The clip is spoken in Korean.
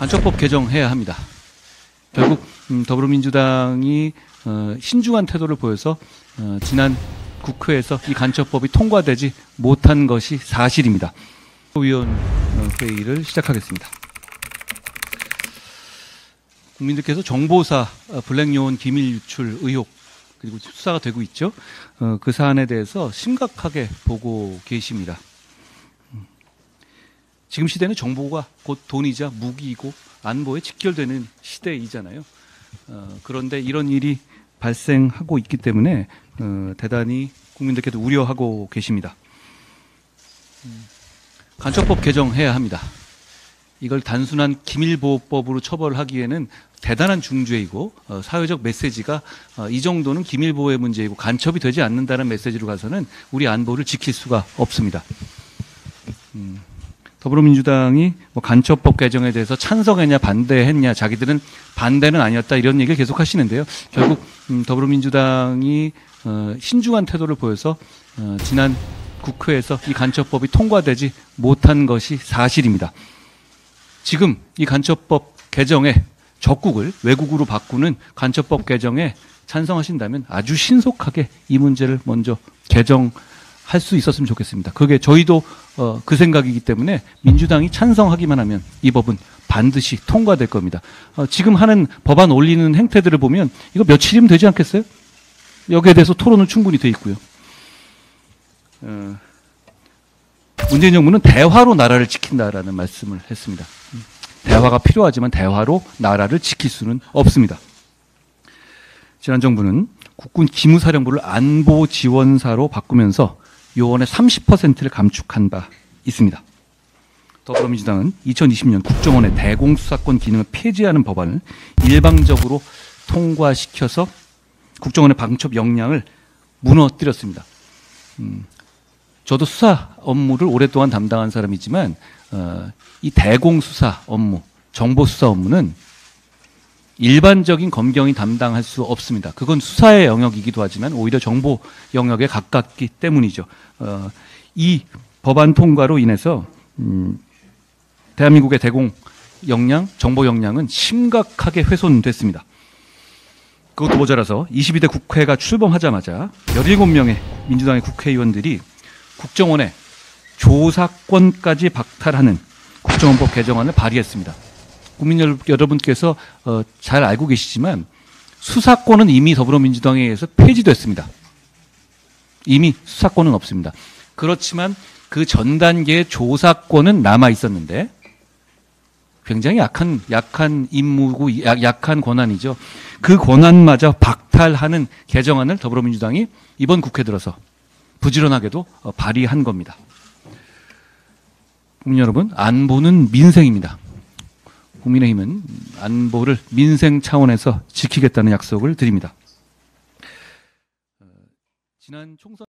간첩법 개정해야 합니다. 결국 더불어민주당이 신중한 태도를 보여서 지난 국회에서 이 간첩법이 통과되지 못한 것이 사실입니다. 위원 회의를 시작하겠습니다. 국민들께서 정보사 블랙요원 기밀 유출 의혹 그리고 수사가 되고 있죠. 그 사안에 대해서 심각하게 보고 계십니다. 지금 시대는 정보가 곧 돈이자 무기이고 안보에 직결되는 시대이잖아요. 그런데 이런 일이 발생하고 있기 때문에 대단히 국민들께도 우려하고 계십니다. 간첩법 개정해야 합니다. 이걸 단순한 기밀보호법으로 처벌하기에는 대단한 중죄이고 사회적 메시지가 이 정도는 기밀보호의 문제이고 간첩이 되지 않는다는 메시지로 가서는 우리 안보를 지킬 수가 없습니다. 더불어민주당이 간첩법 개정에 대해서 찬성했냐 반대했냐 자기들은 반대는 아니었다 이런 얘기를 계속 하시는데요. 결국 더불어민주당이 신중한 태도를 보여서 지난 국회에서 이 간첩법이 통과되지 못한 것이 사실입니다. 지금 이 간첩법 개정에 적국을 외국으로 바꾸는 간첩법 개정에 찬성하신다면 아주 신속하게 이 문제를 먼저 개정할 수 있었으면 좋겠습니다. 그게 저희도 그 생각이기 때문에 민주당이 찬성하기만 하면 이 법은 반드시 통과될 겁니다. 지금 하는 법안 올리는 행태들을 보면 이거 며칠이면 되지 않겠어요? 여기에 대해서 토론은 충분히 돼 있고요. 문재인 정부는 대화로 나라를 지킨다라는 말씀을 했습니다. 대화가 필요하지만 대화로 나라를 지킬 수는 없습니다. 지난 정부는 국군 기무사령부를 안보지원사로 바꾸면서 요원의 30%를 감축한 바 있습니다. 더불어민주당은 2020년 국정원의 대공수사권 기능을 폐지하는 법안을 일방적으로 통과시켜서 국정원의 방첩 역량을 무너뜨렸습니다. 저도 수사 업무를 오랫동안 담당한 사람이지만 이 대공수사 업무, 정보수사 업무는 일반적인 검경이 담당할 수 없습니다. 그건 수사의 영역이기도 하지만 오히려 정보 영역에 가깝기 때문이죠. 이 법안 통과로 인해서 대한민국의 대공 역량, 정보 역량은 심각하게 훼손됐습니다. 그것도 모자라서 22대 국회가 출범하자마자 17명의 민주당의 국회의원들이 국정원의 조사권까지 박탈하는 국정원법 개정안을 발의했습니다. 국민 여러분께서 잘 알고 계시지만 수사권은 이미 더불어민주당에 의해서 폐지됐습니다. 이미 수사권은 없습니다. 그렇지만 그 전 단계의 조사권은 남아 있었는데 굉장히 약한 임무고 약한 권한이죠. 그 권한마저 박탈하는 개정안을 더불어민주당이 이번 국회 들어서 부지런하게도 발의한 겁니다. 국민 여러분, 안보는 민생입니다. 국민의힘은 안보를 민생 차원에서 지키겠다는 약속을 드립니다. 지난 총선